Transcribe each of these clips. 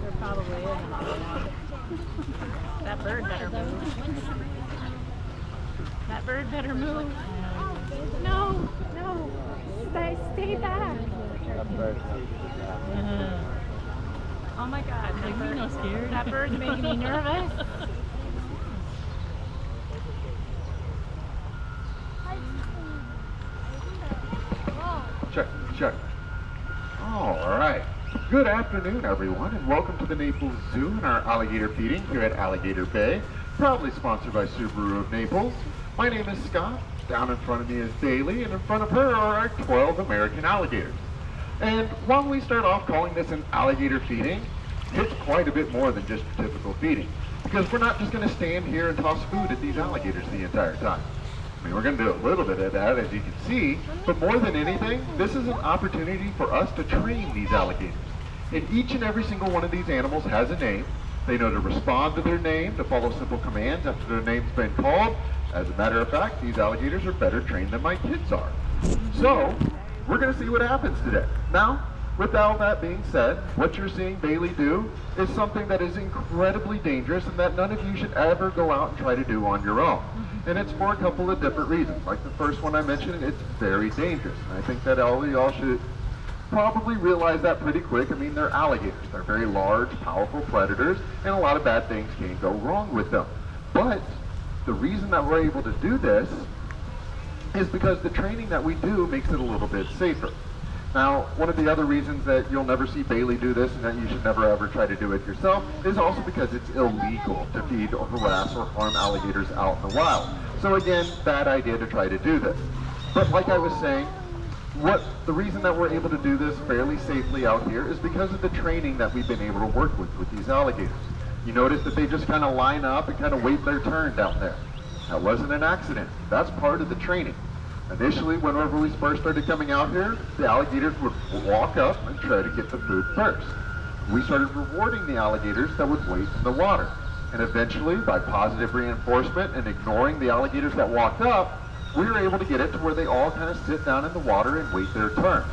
They're probably in. That bird better move. That bird better move. No, no. Stay back. Oh my God. Like, you're not scared. That bird's making me nervous. Check. All right. Good afternoon, everyone, and welcome to the Naples Zoo and our alligator feeding here at Alligator Bay, proudly sponsored by Subaru of Naples. My name is Scott. Down in front of me is Bailey, and in front of her are our 12 American alligators. And while we start off calling this an alligator feeding, it's quite a bit more than just your typical feeding, because we're not just going to stand here and toss food at these alligators the entire time. I mean, we're going to do a little bit of that, as you can see, but more than anything, this is an opportunity for us to train these alligators. And each and every single one of these animals has a name. They know to respond to their name, to follow simple commands after their name's been called. As a matter of fact, these alligators are better trained than my kids are. So, we're going to see what happens today. Now, with all that being said, what you're seeing Bailey do is something that is incredibly dangerous and that none of you should ever go out and try to do on your own. And it's for a couple of different reasons. Like the first one I mentioned, it's very dangerous. And I think that all of y'all should probably realize that pretty quick. I mean, they're alligators. They're very large, powerful predators, and a lot of bad things can go wrong with them. But the reason that we're able to do this is because the training that we do makes it a little bit safer. Now, one of the other reasons that you'll never see Bailey do this and that you should never ever try to do it yourself is also because it's illegal to feed or harass or harm alligators out in the wild. So again, bad idea to try to do this. But like I was saying, the reason that we're able to do this fairly safely out here is because of the training that we've been able to work with these alligators. You notice that they just kind of line up and kind of wait their turn down there. That wasn't an accident. That's part of the training. Initially, whenever we first started coming out here, the alligators would walk up and try to get the food first. We started rewarding the alligators that would wait in the water. And eventually, by positive reinforcement and ignoring the alligators that walked up, we were able to get it to where they all kind of sit down in the water and wait their turn.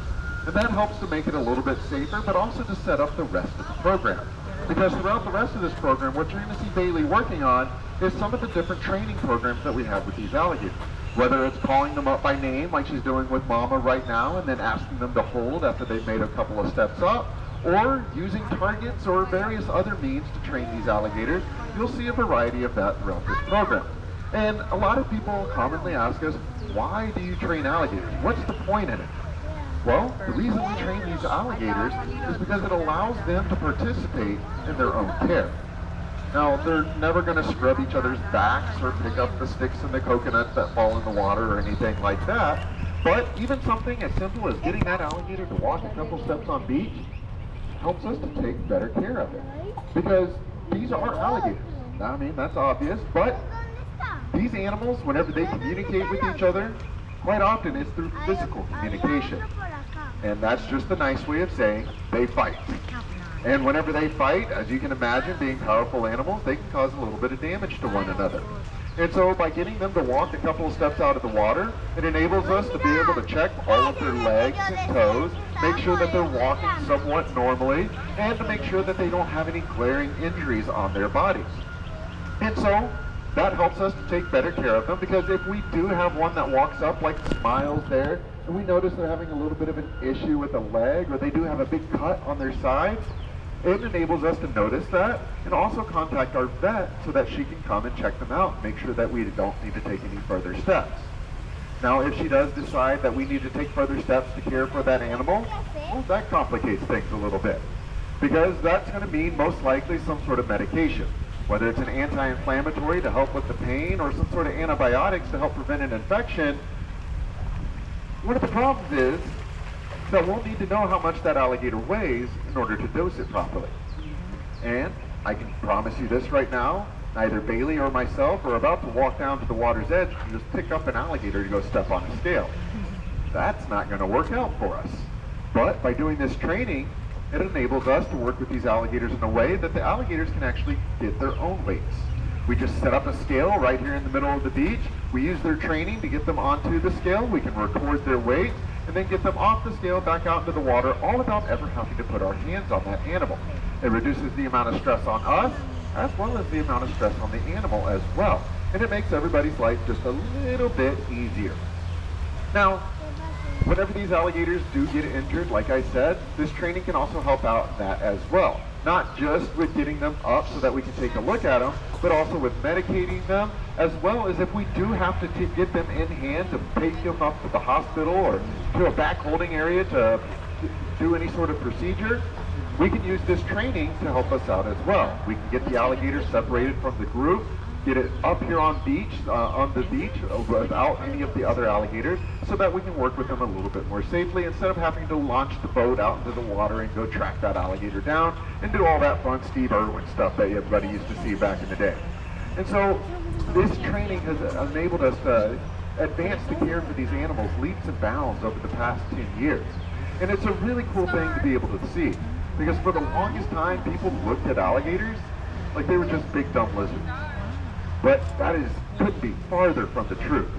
And that helps to make it a little bit safer, but also to set up the rest of the program. Because throughout the rest of this program, what you're going to see Bailey working on is some of the different training programs that we have with these alligators. Whether it's calling them up by name, like she's doing with Mama right now, and then asking them to hold after they've made a couple of steps up, or using targets or various other means to train these alligators. You'll see a variety of that throughout this program. And a lot of people commonly ask us, why do you train alligators? What's the point in it? Well, the reason we train these alligators is because it allows them to participate in their own care. Now, they're never going to scrub each other's backs or pick up the sticks in the coconuts that fall in the water or anything like that. But even something as simple as getting that alligator to walk a couple steps on beach helps us to take better care of it. Because these are alligators. I mean, that's obvious, but these animals, whenever they communicate with each other, quite often it's through physical communication. And that's just a nice way of saying they fight. And whenever they fight, as you can imagine, being powerful animals, they can cause a little bit of damage to one another. And so by getting them to walk a couple of steps out of the water, it enables us to be able to check all of their legs and toes, make sure that they're walking somewhat normally, and to make sure that they don't have any glaring injuries on their bodies. And so that helps us to take better care of them, because if we do have one that walks up like smiles there, and we notice they're having a little bit of an issue with a leg, or they do have a big cut on their side, it enables us to notice that and also contact our vet so that she can come and check them out and make sure that we don't need to take any further steps. Now, if she does decide that we need to take further steps to care for that animal, well, that complicates things a little bit, because that's going to mean most likely some sort of medication, whether it's an anti-inflammatory to help with the pain or some sort of antibiotics to help prevent an infection. One of the problems is that we'll need to know how much that alligator weighs in order to dose it properly. And I can promise you this right now, neither Bailey or myself are about to walk down to the water's edge and just pick up an alligator to go step on a scale. That's not going to work out for us. But by doing this training, it enables us to work with these alligators in a way that the alligators can actually get their own weights. We just set up a scale right here in the middle of the beach. We use their training to get them onto the scale. We can record their weight, and then get them off the scale back out into the water, all without ever having to put our hands on that animal. It reduces the amount of stress on us, as well as the amount of stress on the animal as well. And it makes everybody's life just a little bit easier. Now, whenever these alligators do get injured, like I said, this training can also help out in that as well. Not just with getting them up so that we can take a look at them, but also with medicating them, as well as if we do have to get them in hand to take them up to the hospital or to a back holding area to do any sort of procedure, we can use this training to help us out as well. We can get the alligators separated from the group, get it up here on the beach without any of the other alligators, so that we can work with them a little bit more safely instead of having to launch the boat out into the water and go track that alligator down and do all that fun Steve Irwin stuff that everybody used to see back in the day. And so this training has enabled us to advance the care for these animals leaps and bounds over the past 10 years. And it's a really cool thing to be able to see, because for the longest time people looked at alligators like they were just big dumb lizards. But that couldn't be farther from the truth.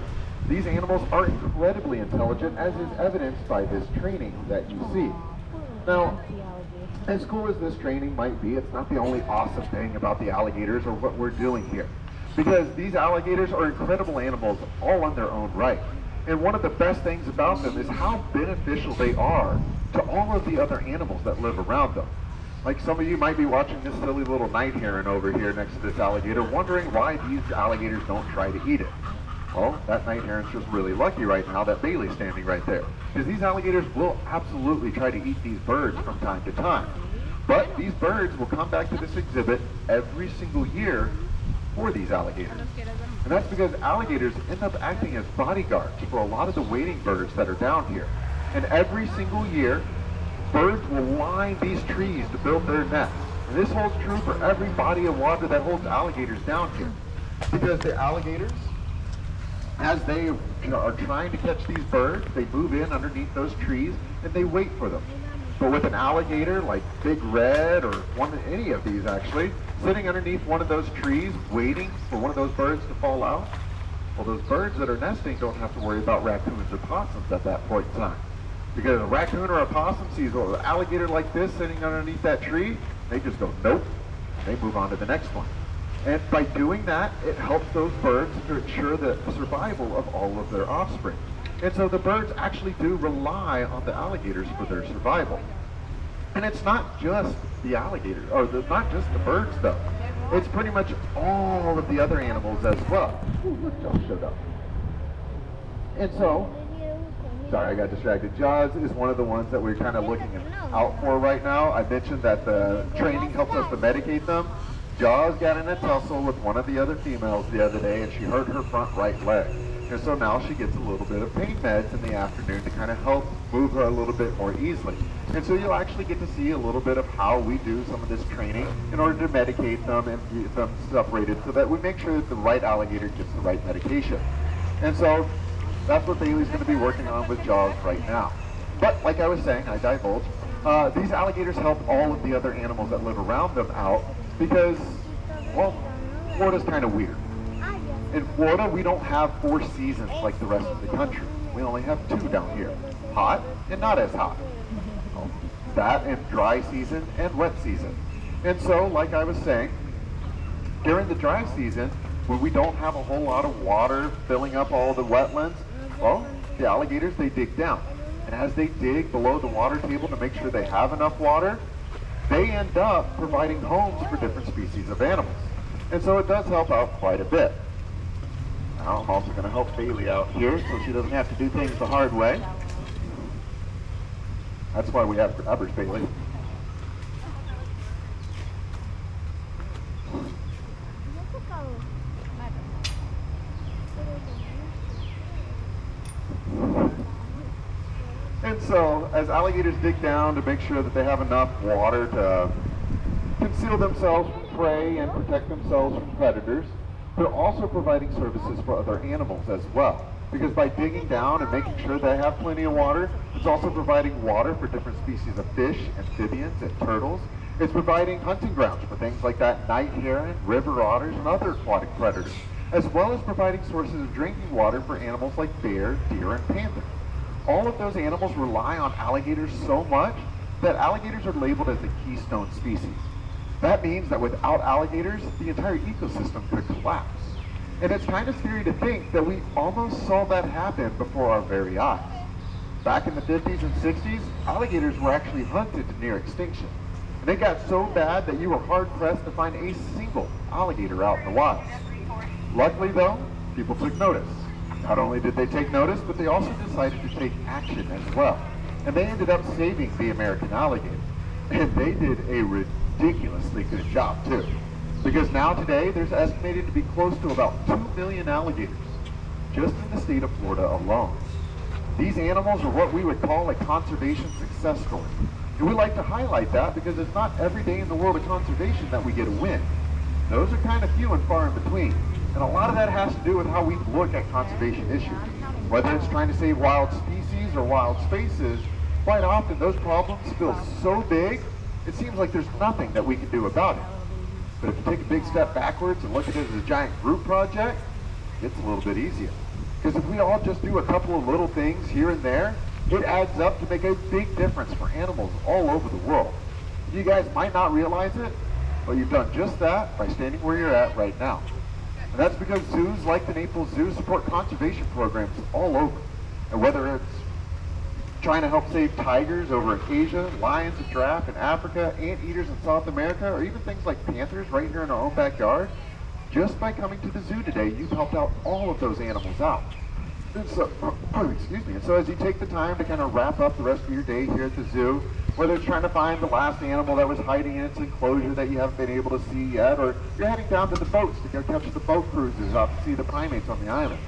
These animals are incredibly intelligent, as is evidenced by this training that you see. Now, as cool as this training might be, it's not the only awesome thing about the alligators or what we're doing here. Because these alligators are incredible animals all on their own right. And one of the best things about them is how beneficial they are to all of the other animals that live around them. Like some of you might be watching this silly little night heron over here next to this alligator, wondering why these alligators don't try to eat it. Well, that night heron's just really lucky right now that Bailey's standing right there. Because these alligators will absolutely try to eat these birds from time to time. But these birds will come back to this exhibit every single year for these alligators. And that's because alligators end up acting as bodyguards for a lot of the wading birds that are down here. And every single year, birds will line these trees to build their nests. And this holds true for every body of water that holds alligators down here. Because the alligators, as they are trying to catch these birds, they move in underneath those trees and they wait for them. But with an alligator like Big Red or any of these actually, sitting underneath one of those trees waiting for one of those birds to fall out, well, those birds that are nesting don't have to worry about raccoons or possums at that point in time. Because a raccoon or a possum sees an alligator like this sitting underneath that tree, they just go, nope. They move on to the next one. And by doing that, it helps those birds to ensure the survival of all of their offspring. And so the birds actually do rely on the alligators for their survival. And it's not just the alligators, or not just the birds though. It's pretty much all of the other animals as well. Ooh, look, Jaws showed up. And so, sorry, I got distracted. Jaws is one of the ones that we're kind of looking out for right now. I mentioned that the training helps us to medicate them. Jaws got in a tussle with one of the other females the other day, and she hurt her front right leg. And so now she gets a little bit of pain meds in the afternoon to kind of help move her a little bit more easily. And so you'll actually get to see a little bit of how we do some of this training in order to medicate them and get them separated so that we make sure that the right alligator gets the right medication. And so that's what Bailey's going to be working on with Jaws right now. But like I was saying, I divulged, these alligators help all of the other animals that live around them out because, well, Florida's kind of weird. In Florida, we don't have 4 seasons like the rest of the country. We only have 2 down here, hot and not as hot. That and dry season and wet season. And so, like I was saying, during the dry season, when we don't have a whole lot of water filling up all the wetlands, well, the alligators, they dig down. And as they dig below the water table to make sure they have enough water, they end up providing homes for different species of animals. And so it does help out quite a bit. Now I'm also going to help Bailey out here so she doesn't have to do things the hard way. That's why we have grabbers, Bailey. And so, as alligators dig down to make sure that they have enough water to conceal themselves from prey and protect themselves from predators, they're also providing services for other animals as well. Because by digging down and making sure they have plenty of water, it's also providing water for different species of fish, amphibians, and turtles. It's providing hunting grounds for things like that night heron, river otters, and other aquatic predators, as well as providing sources of drinking water for animals like bear, deer, and panther. all of those animals rely on alligators so much that alligators are labeled as the keystone species. That means that without alligators, the entire ecosystem could collapse. And it's kind of scary to think that we almost saw that happen before our very eyes. Back in the 50s and 60s, alligators were actually hunted to near extinction. And it got so bad that you were hard-pressed to find a single alligator out in the wild. Luckily though, people took notice. Not only did they take notice, but they also decided to take action as well. And they ended up saving the American alligator. And they did a ridiculously good job too. Because now today, there's estimated to be close to about 2 million alligators just in the state of Florida alone. These animals are what we would call a conservation success story. And we like to highlight that because it's not every day in the world of conservation that we get a win. Those are kind of few and far in between. And a lot of that has to do with how we look at conservation issues. Whether it's trying to save wild species or wild spaces, quite often those problems feel so big, it seems like there's nothing that we can do about it. But if you take a big step backwards and look at it as a giant group project, it's a little bit easier. Because if we all just do a couple of little things here and there, it adds up to make a big difference for animals all over the world. You guys might not realize it, but you've done just that by standing where you're at right now. And that's because zoos like the Naples Zoo support conservation programs all over. And whether it's trying to help save tigers over in Asia, lions and giraffe in Africa, anteaters in South America, or even things like panthers right here in our own backyard, just by coming to the zoo today, you've helped out all of those animals out. And so, excuse me. And so as you take the time to kind of wrap up the rest of your day here at the zoo, whether it's trying to find the last animal that was hiding in its enclosure that you haven't been able to see yet, or you're heading down to the boats to go catch the boat cruises out to see the primates on the island,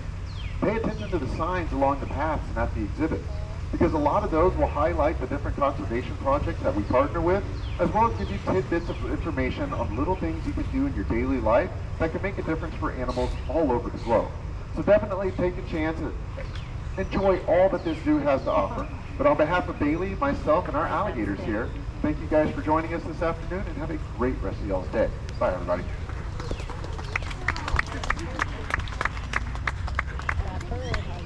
pay attention to the signs along the paths and at the exhibits, because a lot of those will highlight the different conservation projects that we partner with, as well as give you tidbits of information on little things you can do in your daily life that can make a difference for animals all over the globe. So definitely take a chance and enjoy all that this zoo has to offer. But on behalf of Bailey, myself, and our alligators here, thank you guys for joining us this afternoon, and have a great rest of y'all's day. Bye, everybody.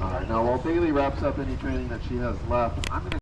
All right, now while Bailey wraps up any training that she has left, I'm going to